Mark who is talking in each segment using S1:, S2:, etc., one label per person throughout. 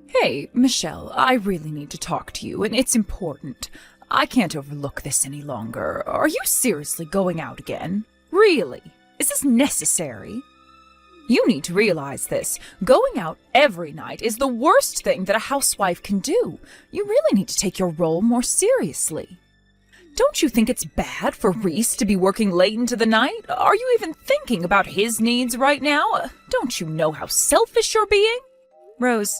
S1: Hey, Michelle, I really need to talk to you, and it's important. I can't overlook this any longer. Are you seriously going out again? Really? Is this necessary? You need to realize this. Going out every night is the worst thing that a housewife can do. You really need to take your role more seriously. Don't you think it's bad for Reese to be working late into the night? Are you even thinking about his needs right now? Don't you know how selfish you're being? Rose,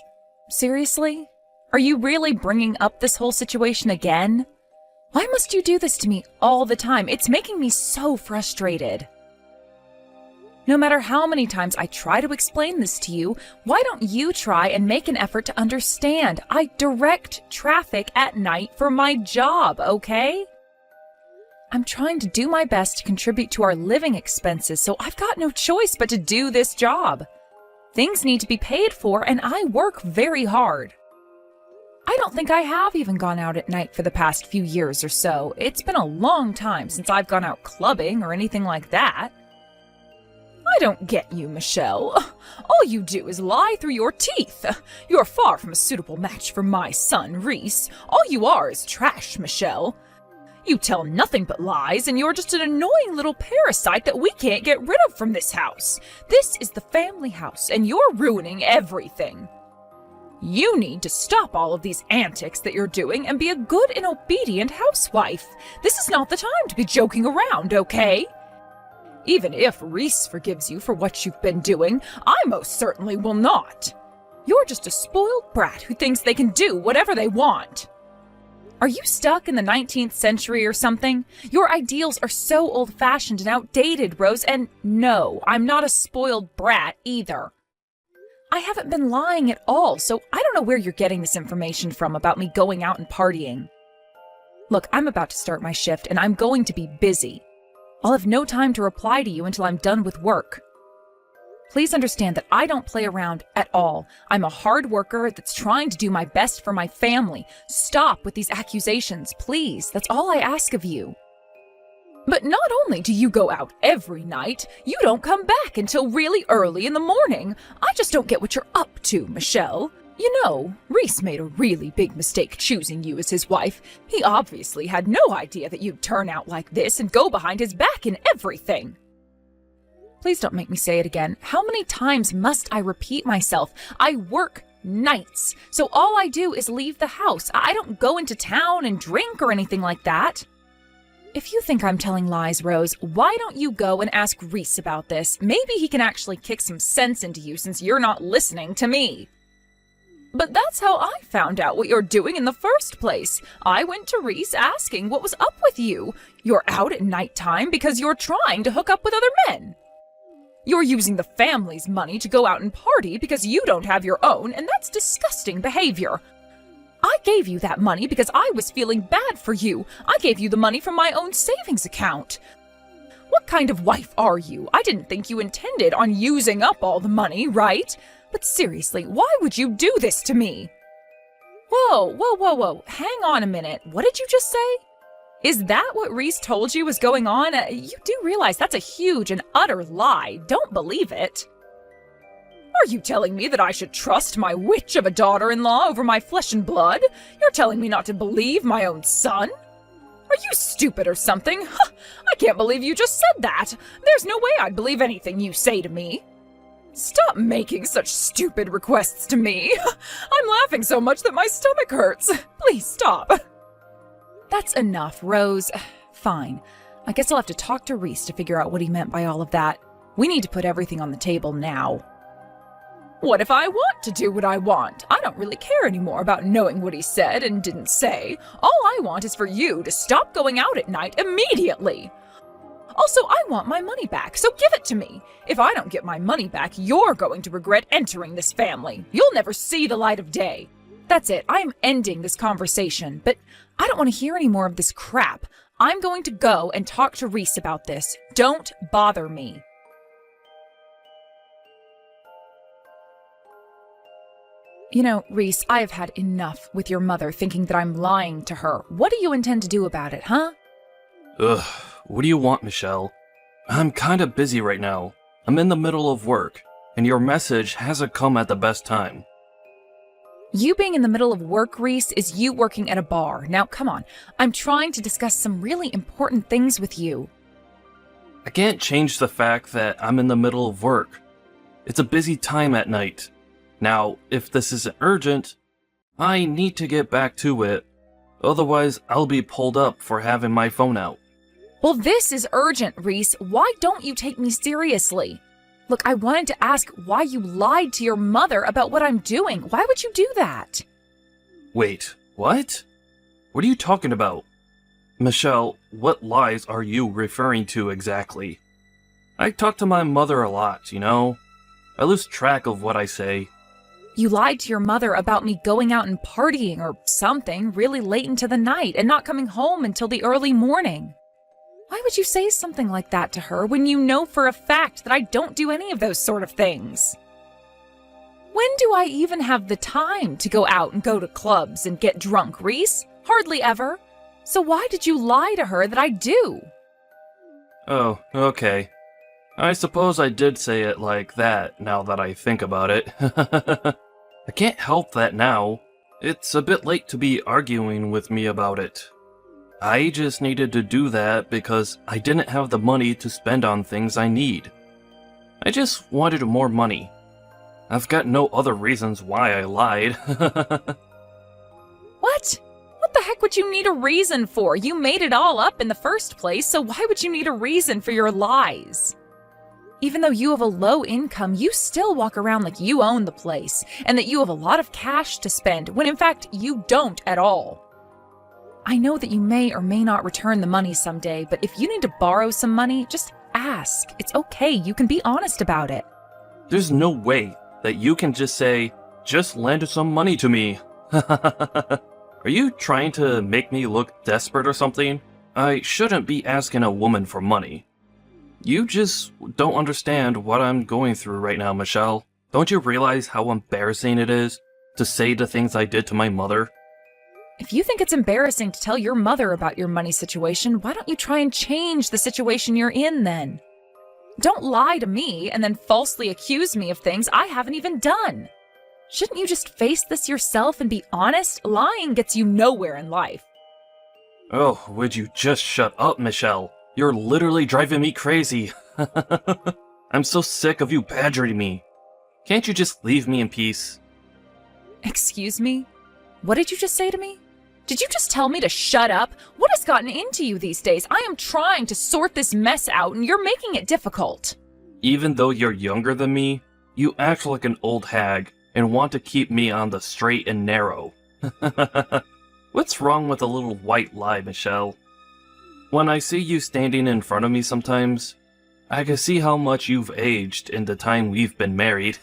S1: seriously? Are you really bringing up this whole situation again? Why must you do this to me all the time? It's making me so frustrated. No matter how many times I try to explain this to you, why don't you try and make an effort to understand? I direct traffic at night for my job, okay? I'm trying to do my best to contribute to our living expenses, so I've got no choice but to do this job. Things need to be paid for, and I work very hard. I don't think I have even gone out at night for the past few years or so. It's been a long time since I've gone out clubbing or anything like that. I don't get you, Michelle. All you do is lie through your teeth. You're far from a suitable match for my son, Reese. All you are is trash, Michelle. You tell nothing but lies, and you're just an annoying little parasite that we can't get rid of from this house. This is the family house, and you're ruining everything. You need to stop all of these antics that you're doing and be a good and obedient housewife. This is not the time to be joking around, okay? Even if Reese forgives you for what you've been doing, I most certainly will not. You're just a spoiled brat who thinks they can do whatever they want. Are you stuck in the 19th century or something? Your ideals are so old-fashioned and outdated, Rose, and no, I'm not a spoiled brat either. I haven't been lying at all, so I don't know where you're getting this information from about me going out and partying. Look, I'm about to start my shift, and I'm going to be busy. I'll have no time to reply to you until I'm done with work. Please understand that I don't play around at all. I'm a hard worker that's trying to do my best for my family. Stop with these accusations, please. That's all I ask of you. But not only do you go out every night, you don't come back until really early in the morning. I just don't get what you're up to, Michelle. You know, Reese made a really big mistake choosing you as his wife. He obviously had no idea that you'd turn out like this and go behind his back in everything. Please don't make me say it again. How many times must I repeat myself? I work nights, so all I do is leave the house. I don't go into town and drink or anything like that. If you think I'm telling lies, Rose, why don't you go and ask Reese about this? Maybe he can actually kick some sense into you since you're not listening to me. But that's how I found out what you're doing in the first place. I went to Reese asking what was up with you. You're out at nighttime because you're trying to hook up with other men. You're using the family's money to go out and party because you don't have your own, and that's disgusting behavior. I gave you that money because I was feeling bad for you. I gave you the money from my own savings account. What kind of wife are you? I didn't think you intended on using up all the money, right? But seriously, why would you do this to me? Whoa. Hang on a minute. What did you just say? Is that what Reese told you was going on? You do realize that's a huge and utter lie. Don't believe it. Are you telling me that I should trust my witch of a daughter-in-law over my flesh and blood? You're telling me not to believe my own son? Are you stupid or something? I can't believe you just said that. There's no way I'd believe anything you say to me. Stop making such stupid requests to me. I'm laughing so much that my stomach hurts. Please stop. That's enough, Rose. Fine. I guess I'll have to talk to Reese to figure out what he meant by all of that. We need to put everything on the table now. What if I want to do what I want? I don't really care anymore about knowing what he said and didn't say. All I want is for you to stop going out at night immediately. Also, I want my money back, so give it to me. If I don't get my money back, you're going to regret entering this family. You'll never see the light of day. That's it. I'm ending this conversation, but I don't want to hear any more of this crap. I'm going to go and talk to Reese about this. Don't bother me. You know, Reese, I have had enough with your mother thinking that I'm lying to her. What do you intend to do about it, huh?
S2: Ugh, what do you want, Michelle? I'm kinda busy right now. I'm in the middle of work, and your message hasn't come at the best time.
S1: You being in the middle of work, Reese, is you working at a bar. Now, come on. I'm trying to discuss some really important things with you.
S2: I can't change the fact that I'm in the middle of work. It's a busy time at night. Now, if this isn't urgent, I need to get back to it. Otherwise, I'll be pulled up for having my phone out.
S1: Well, this is urgent, Reese. Why don't you take me seriously? Look, I wanted to ask why you lied to your mother about what I'm doing. Why would you do that?
S2: Wait, what? What are you talking about? Michelle, what lies are you referring to exactly? I talk to my mother a lot, you know? I lose track of what I say.
S1: You lied to your mother about me going out and partying or something really late into the night and not coming home until the early morning. Why would you say something like that to her when you know for a fact that I don't do any of those sort of things? When do I even have the time to go out and go to clubs and get drunk, Reese? Hardly ever. So why did you lie to her that I do?
S2: Oh, okay. I suppose I did say it like that, now that I think about it. I can't help that now. It's a bit late to be arguing with me about it. I just needed to do that because I didn't have the money to spend on things I need. I just wanted more money. I've got no other reasons why I lied.
S1: What? What the heck would you need a reason for? You made it all up in the first place, so why would you need a reason for your lies? Even though you have a low income, you still walk around like you own the place and that you have a lot of cash to spend, when in fact you don't at all. I know that you may or may not return the money someday, but if you need to borrow some money, just ask. It's okay, you can be honest about it.
S2: There's no way that you can just say, just lend some money to me. Are you trying to make me look desperate or something? I shouldn't be asking a woman for money. You just don't understand what I'm going through right now, Michelle. Don't you realize how embarrassing it is to say the things I did to my mother?
S1: If you think it's embarrassing to tell your mother about your money situation, why don't you try and change the situation you're in then? Don't lie to me and then falsely accuse me of things I haven't even done. Shouldn't you just face this yourself and be honest? Lying gets you nowhere in life.
S2: Oh, would you just shut up, Michelle? You're literally driving me crazy. I'm so sick of you badgering me. Can't you just leave me in peace?
S1: Excuse me? What did you just say to me? Did you just tell me to shut up? What has gotten into you these days? I am trying to sort this mess out and you're making it difficult.
S2: Even though you're younger than me, you act like an old hag and want to keep me on the straight and narrow. What's wrong with a little white lie, Michelle? When I see you standing in front of me sometimes, I can see how much you've aged in the time we've been married.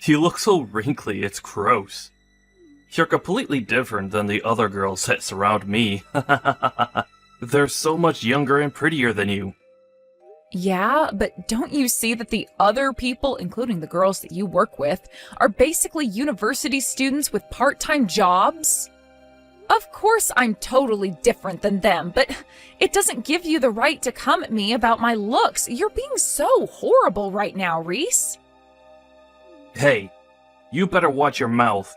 S2: You look so wrinkly, it's gross. You're completely different than the other girls that surround me. They're so much younger and prettier than you.
S1: Yeah, but don't you see that the other people, including the girls that you work with, are basically university students with part-time jobs? Of course I'm totally different than them, but it doesn't give you the right to come at me about my looks. You're being so horrible right now, Reese.
S2: Hey, you better watch your mouth.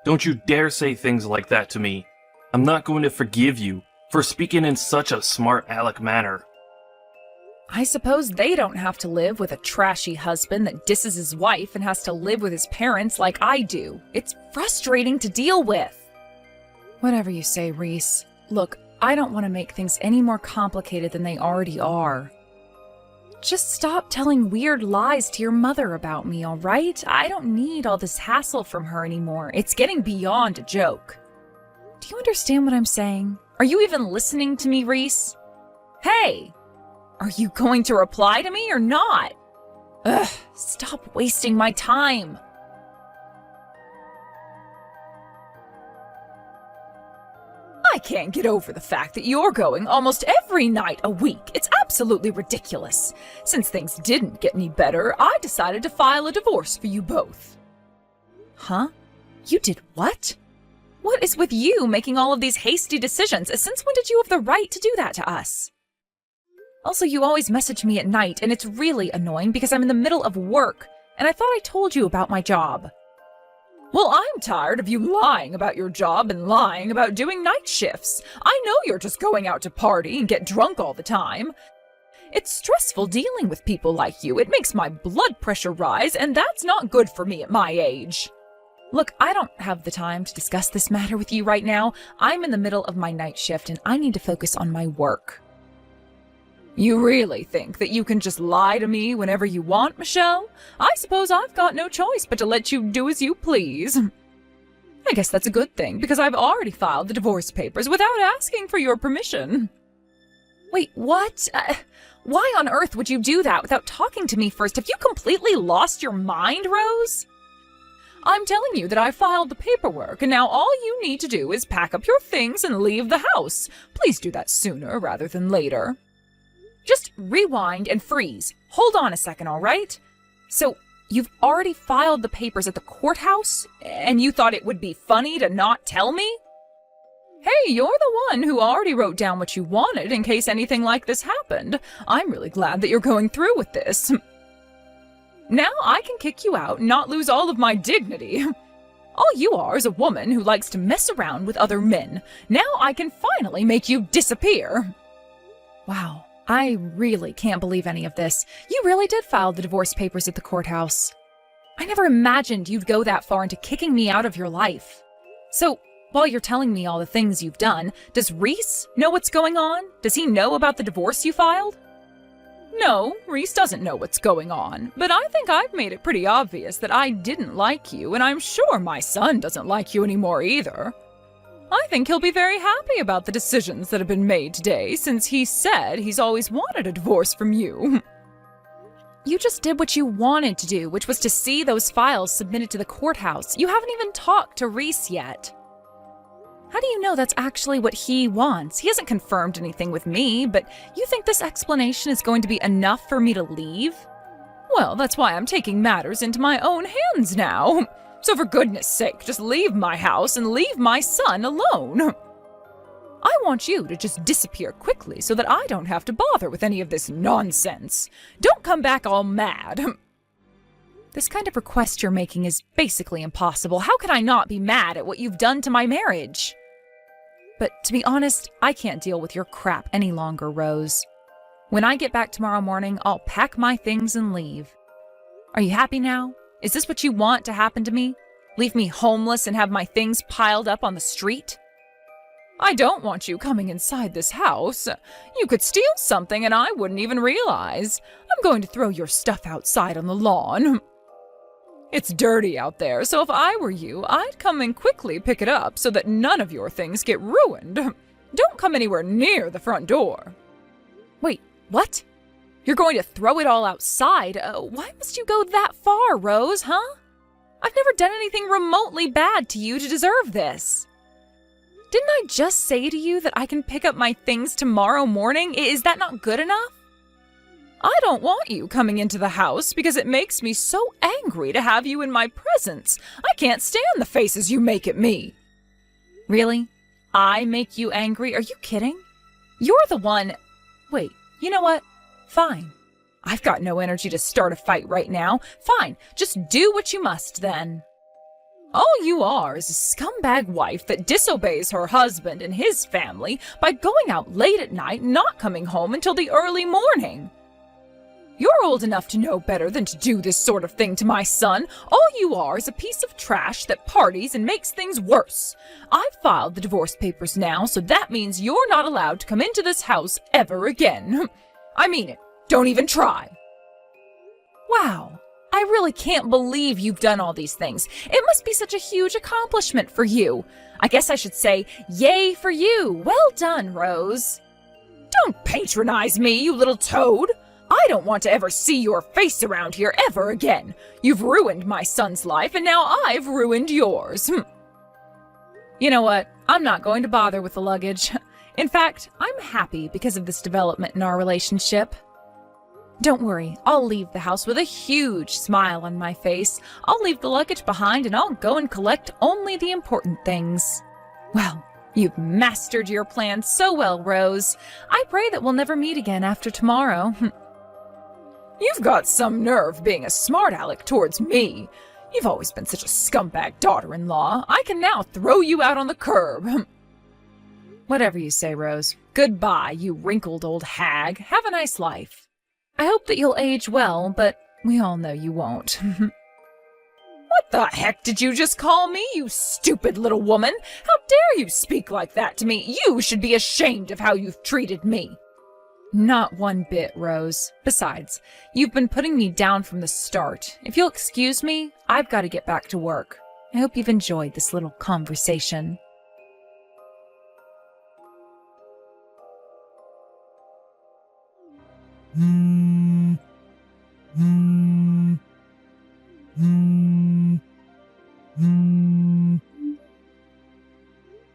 S2: Don't you dare say things like that to me. I'm not going to forgive you for speaking in such a smart aleck manner.
S1: I suppose they don't have to live with a trashy husband that disses his wife and has to live with his parents like I do. It's frustrating to deal with. Whatever you say, Reese. Look, I don't want to make things any more complicated than they already are. Just stop telling weird lies to your mother about me, all right? I don't need all this hassle from her anymore. It's getting beyond a joke. Do you understand what I'm saying? Are you even listening to me, Reese? Hey! Are you going to reply to me or not? Ugh, stop wasting my time. I can't get over the fact that you're going almost every night a week. It's absolutely ridiculous. Since things didn't get any better, I decided to file a divorce for you both. Huh? You did what? What is with you making all of these hasty decisions? Since when did you have the right to do that to us? Also, you always message me at night, and it's really annoying because I'm in the middle of work, and I thought I told you about my job. Well, I'm tired of you lying about your job and lying about doing night shifts. I know you're just going out to party and get drunk all the time. It's stressful dealing with people like you. It makes my blood pressure rise, and that's not good for me at my age. Look, I don't have the time to discuss this matter with you right now. I'm in the middle of my night shift, and I need to focus on my work. You really think that you can just lie to me whenever you want, Michelle? I suppose I've got no choice but to let you do as you please. I guess that's a good thing, because I've already filed the divorce papers without asking for your permission. Wait, what? Why on earth would you do that without talking to me first? Have you completely lost your mind, Rose? I'm telling you that I filed the paperwork, and now all you need to do is pack up your things and leave the house. Please do that sooner rather than later. Just rewind and freeze. Hold on a second, all right? So, you've already filed the papers at the courthouse, and you thought it would be funny to not tell me? Hey, you're the one who already wrote down what you wanted in case anything like this happened. I'm really glad that you're going through with this. Now I can kick you out and not lose all of my dignity. All you are is a woman who likes to mess around with other men. Now I can finally make you disappear. Wow, I really can't believe any of this. You really did file the divorce papers at the courthouse. I never imagined you'd go that far into kicking me out of your life. So, while you're telling me all the things you've done, does Reese know what's going on? Does he know about the divorce you filed? No, Reese doesn't know what's going on, but I think I've made it pretty obvious that I didn't like you, and I'm sure my son doesn't like you anymore either. I think he'll be very happy about the decisions that have been made today, since he said he's always wanted a divorce from you. You just did what you wanted to do, which was to see those files submitted to the courthouse. You haven't even talked to Reese yet. How do you know that's actually what he wants? He hasn't confirmed anything with me, but you think this explanation is going to be enough for me to leave? Well, that's why I'm taking matters into my own hands now. So for goodness sake, just leave my house and leave my son alone. I want you to just disappear quickly so that I don't have to bother with any of this nonsense. Don't come back all mad. This kind of request you're making is basically impossible. How can I not be mad at what you've done to my marriage? But to be honest, I can't deal with your crap any longer, Rose. When I get back tomorrow morning, I'll pack my things and leave. Are you happy now? Is this what you want to happen to me? Leave me homeless and have my things piled up on the street? I don't want you coming inside this house. You could steal something and I wouldn't even realize. I'm going to throw your stuff outside on the lawn. It's dirty out there, so if I were you, I'd come and quickly pick it up so that none of your things get ruined. Don't come anywhere near the front door. Wait, what? You're going to throw it all outside? Why must you go that far, Rose, huh? I've never done anything remotely bad to you to deserve this. Didn't I just say to you that I can pick up my things tomorrow morning? Is that not good enough? I don't want you coming into the house because it makes me so angry to have you in my presence. I can't stand the faces you make at me. Really? I make you angry? Are you kidding? You're the one... Wait, you know what? Fine. I've got no energy to start a fight right now. Fine, just do what you must then. All you are is a scumbag wife that disobeys her husband and his family by going out late at night and not coming home until the early morning. You're old enough to know better than to do this sort of thing to my son. All you are is a piece of trash that parties and makes things worse. I've filed the divorce papers now, so that means you're not allowed to come into this house ever again. I mean it. Don't even try. Wow. I really can't believe you've done all these things. It must be such a huge accomplishment for you. I guess I should say, yay for you. Well done, Rose. Don't patronize me, you little toad. I don't want to ever see your face around here ever again. You've ruined my son's life, and now I've ruined yours. You know what? I'm not going to bother with the luggage. In fact, I'm happy because of this development in our relationship. Don't worry, I'll leave the house with a huge smile on my face. I'll leave the luggage behind and I'll go and collect only the important things. Well, you've mastered your plan so well, Rose. I pray that we'll never meet again after tomorrow. You've got some nerve being a smart aleck towards me. You've always been such a scumbag daughter-in-law. I can now throw you out on the curb. Whatever you say, Rose. Goodbye, you wrinkled old hag. Have a nice life. I hope that you'll age well, but we all know you won't. What the heck did you just call me, you stupid little woman? How dare you speak like that to me? You should be ashamed of how you've treated me. Not one bit, Rose. Besides, you've been putting me down from the start. If you'll excuse me, I've got to get back to work. I hope you've enjoyed this little conversation.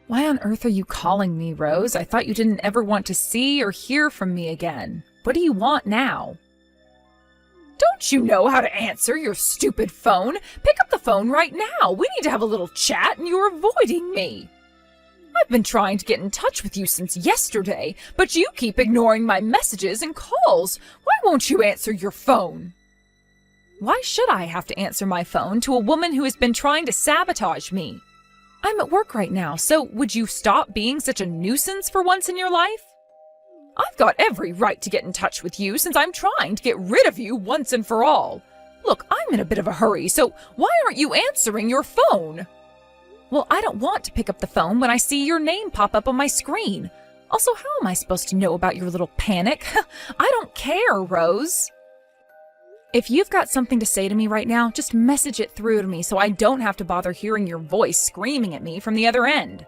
S1: Why on earth are you calling me, Rose? I thought you didn't ever want to see or hear from me again. What do you want now? Don't you know how to answer your stupid phone? Pick up the phone right now. We need to have a little chat and you're avoiding me. I've been trying to get in touch with you since yesterday, but you keep ignoring my messages and calls. Why won't you answer your phone? Why should I have to answer my phone to a woman who has been trying to sabotage me? I'm at work right now, so would you stop being such a nuisance for once in your life? I've got every right to get in touch with you since I'm trying to get rid of you once and for all. Look, I'm in a bit of a hurry, so why aren't you answering your phone? Well, I don't want to pick up the phone when I see your name pop up on my screen. Also, how am I supposed to know about your little panic? I don't care, Rose. If you've got something to say to me right now, just message it through to me so I don't have to bother hearing your voice screaming at me from the other end.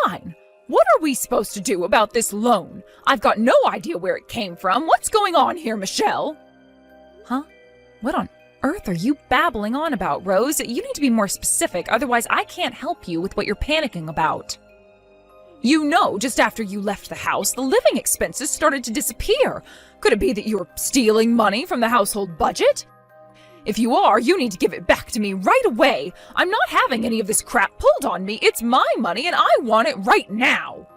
S1: Fine. What are we supposed to do about this loan? I've got no idea where it came from. What's going on here, Michelle? Huh? What on earth are you babbling on about, Rose? You need to be more specific, otherwise I can't help you with what you're panicking about. You know, just after you left the house, the living expenses started to disappear. Could it be that you're stealing money from the household budget? If you are, you need to give it back to me right away. I'm not having any of this crap pulled on me. It's my money and I want it right now.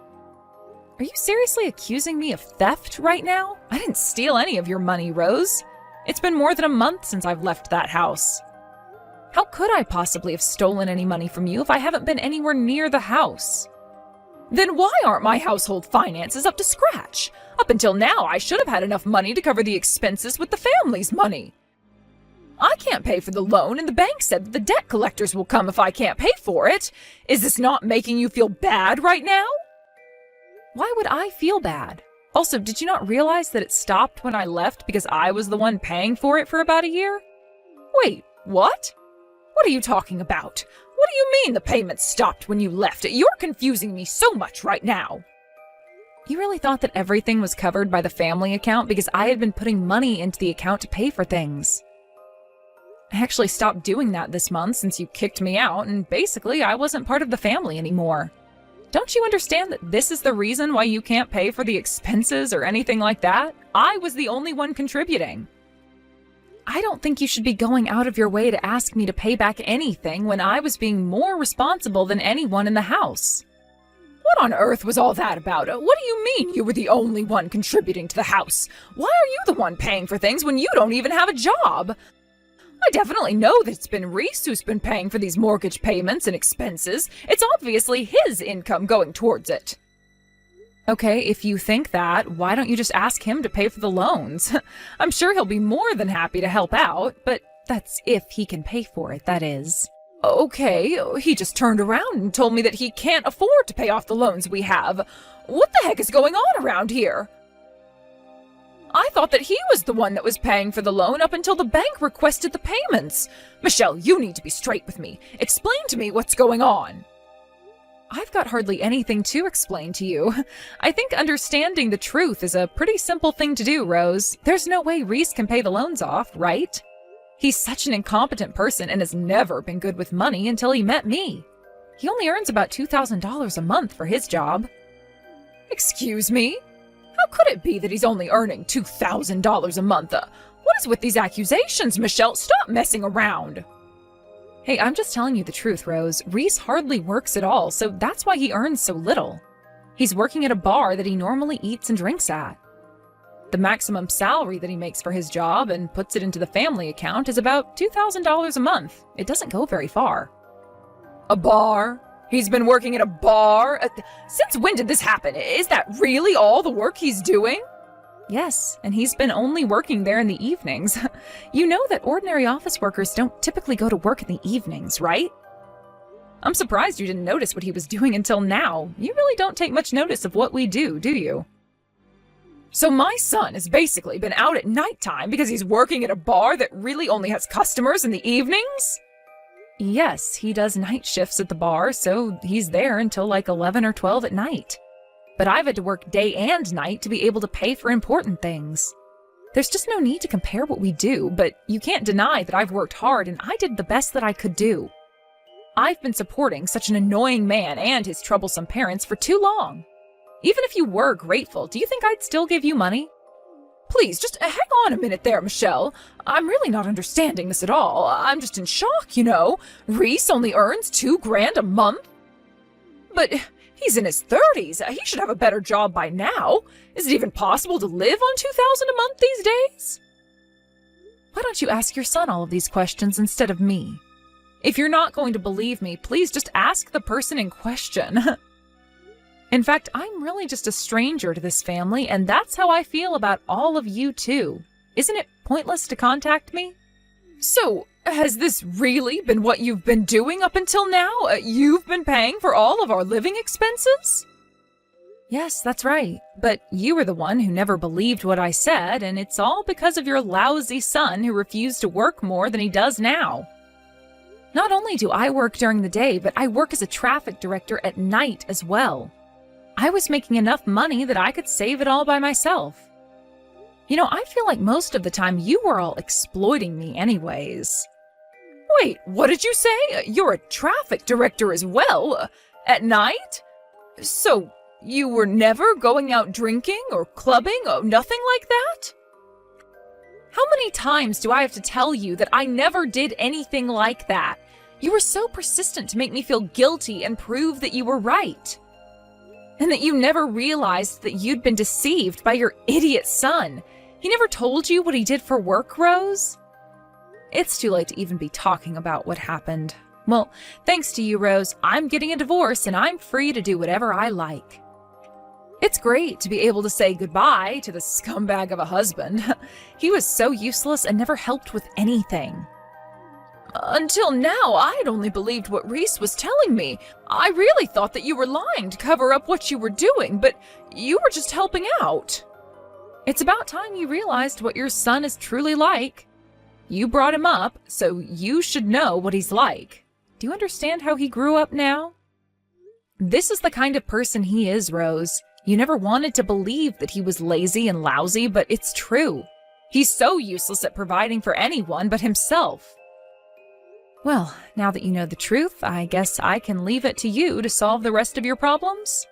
S1: Are you seriously accusing me of theft right now? I didn't steal any of your money, Rose. It's been more than a month since I've left that house. How could I possibly have stolen any money from you if I haven't been anywhere near the house? Then why aren't my household finances up to scratch? Up until now, I should have had enough money to cover the expenses with the family's money. I can't pay for the loan, and the bank said that the debt collectors will come if I can't pay for it. Is this not making you feel bad right now? Why would I feel bad? Also, did you not realize that it stopped when I left because I was the one paying for it for about a year? Wait, what? What are you talking about? What do you mean the payments stopped when you left? You're confusing me so much right now. You really thought that everything was covered by the family account because I had been putting money into the account to pay for things. I actually stopped doing that this month since you kicked me out, and basically I wasn't part of the family anymore. Don't you understand that this is the reason why you can't pay for the expenses or anything like that? I was the only one contributing. I don't think you should be going out of your way to ask me to pay back anything when I was being more responsible than anyone in the house. What on earth was all that about? What do you mean you were the only one contributing to the house? Why are you the one paying for things when you don't even have a job? I definitely know that it's been Reese who's been paying for these mortgage payments and expenses. It's obviously his income going towards it. Okay, if you think that, why don't you just ask him to pay for the loans? I'm sure he'll be more than happy to help out, but that's if he can pay for it, that is. Okay, he just turned around and told me that he can't afford to pay off the loans we have. What the heck is going on around here? I thought that he was the one that was paying for the loan up until the bank requested the payments. Michelle, you need to be straight with me. Explain to me what's going on. I've got hardly anything to explain to you. I think understanding the truth is a pretty simple thing to do, Rose. There's no way Reese can pay the loans off, right? He's such an incompetent person and has never been good with money until he met me. He only earns about $2,000 a month for his job. Excuse me? How could it be that he's only earning $2,000 a month? What is with these accusations, Michelle? Stop messing around. Hey, I'm just telling you the truth, Rose. Reese hardly works at all, so that's why he earns so little. He's working at a bar that he normally eats and drinks at. The maximum salary that he makes for his job and puts it into the family account is about $2,000 a month. It doesn't go very far. A bar? He's been working at a bar? Since when did this happen? Is that really all the work he's doing? Yes, and he's been only working there in the evenings. You know that ordinary office workers don't typically go to work in the evenings, right? I'm surprised you didn't notice what he was doing until now. You really don't take much notice of what we do you? So my son has basically been out at nighttime because he's working at a bar that really only has customers in the evenings? Yes, he does night shifts at the bar, so he's there until like 11 or 12 at night. But I've had to work day and night to be able to pay for important things. There's just no need to compare what we do, but you can't deny that I've worked hard and I did the best that I could do. I've been supporting such an annoying man and his troublesome parents for too long. Even if you were grateful, do you think I'd still give you money? Please, just hang on a minute there, Michelle. I'm really not understanding this at all. I'm just in shock, you know. Reese only earns $2,000 a month. But he's in his 30s. He should have a better job by now. Is it even possible to live on $2,000 a month these days? Why don't you ask your son all of these questions instead of me? If you're not going to believe me, please just ask the person in question. In fact, I'm really just a stranger to this family, and that's how I feel about all of you too. Isn't it pointless to contact me? So, has this really been what you've been doing up until now? You've been paying for all of our living expenses? Yes, that's right. But you were the one who never believed what I said, and it's all because of your lousy son who refused to work more than he does now. Not only do I work during the day, but I work as a traffic director at night as well. I was making enough money that I could save it all by myself. You know, I feel like most of the time you were all exploiting me anyways. Wait, what did you say? You're a traffic director as well? At night? So, you were never going out drinking or clubbing or nothing like that? How many times do I have to tell you that I never did anything like that? You were so persistent to make me feel guilty and prove that you were right. And that you never realized that you'd been deceived by your idiot son. He never told you what he did for work, Rose? It's too late to even be talking about what happened. Well, thanks to you, Rose, I'm getting a divorce and I'm free to do whatever I like. It's great to be able to say goodbye to the scumbag of a husband. He was so useless and never helped with anything. Until now, I'd only believed what Reese was telling me. I really thought that you were lying to cover up what you were doing, but you were just helping out. It's about time you realized what your son is truly like. You brought him up, so you should know what he's like. Do you understand how he grew up now? This is the kind of person he is, Rose. You never wanted to believe that he was lazy and lousy, but it's true. He's so useless at providing for anyone but himself. Well, now that you know the truth, I guess I can leave it to you to solve the rest of your problems.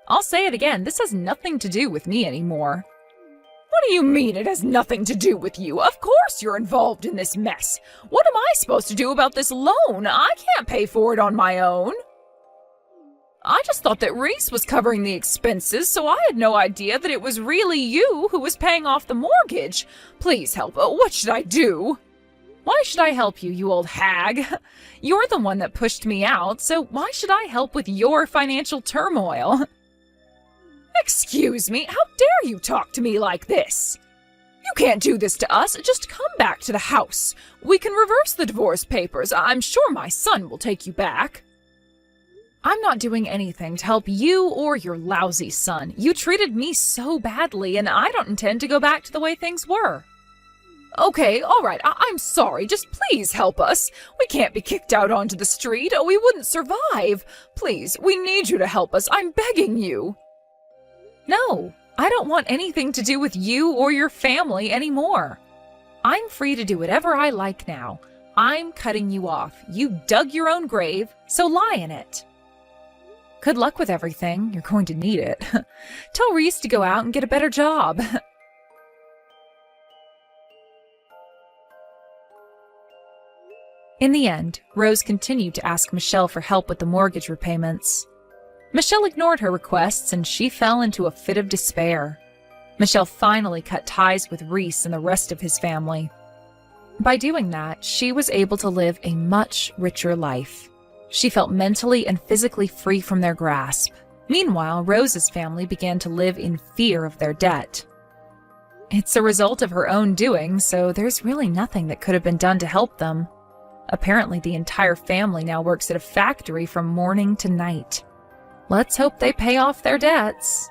S1: I'll say it again, this has nothing to do with me anymore. What do you mean it has nothing to do with you? Of course you're involved in this mess. What am I supposed to do about this loan? I can't pay for it on my own. I just thought that Reese was covering the expenses, so I had no idea that it was really you who was paying off the mortgage. Please help. What should I do? Why should I help you, you old hag? You're the one that pushed me out, so why should I help with your financial turmoil? Excuse me, how dare you talk to me like this? You can't do this to us. Just come back to the house. We can reverse the divorce papers. I'm sure my son will take you back. I'm not doing anything to help you or your lousy son. You treated me so badly, and I don't intend to go back to the way things were. Okay, all right, I'm sorry. Just please help us. We can't be kicked out onto the street. We wouldn't survive. Please, we need you to help us. I'm begging you. No, I don't want anything to do with you or your family anymore. I'm free to do whatever I like now. I'm cutting you off. You dug your own grave, so lie in it. Good luck with everything. You're going to need it. Tell Reese to go out and get a better job. In the end, Rose continued to ask Michelle for help with the mortgage repayments. Michelle ignored her requests and she fell into a fit of despair. Michelle finally cut ties with Reese and the rest of his family. By doing that, she was able to live a much richer life. She felt mentally and physically free from their grasp. Meanwhile, Rose's family began to live in fear of their debt. It's a result of her own doing, so there's really nothing that could have been done to help them. Apparently, the entire family now works at a factory from morning to night. Let's hope they pay off their debts.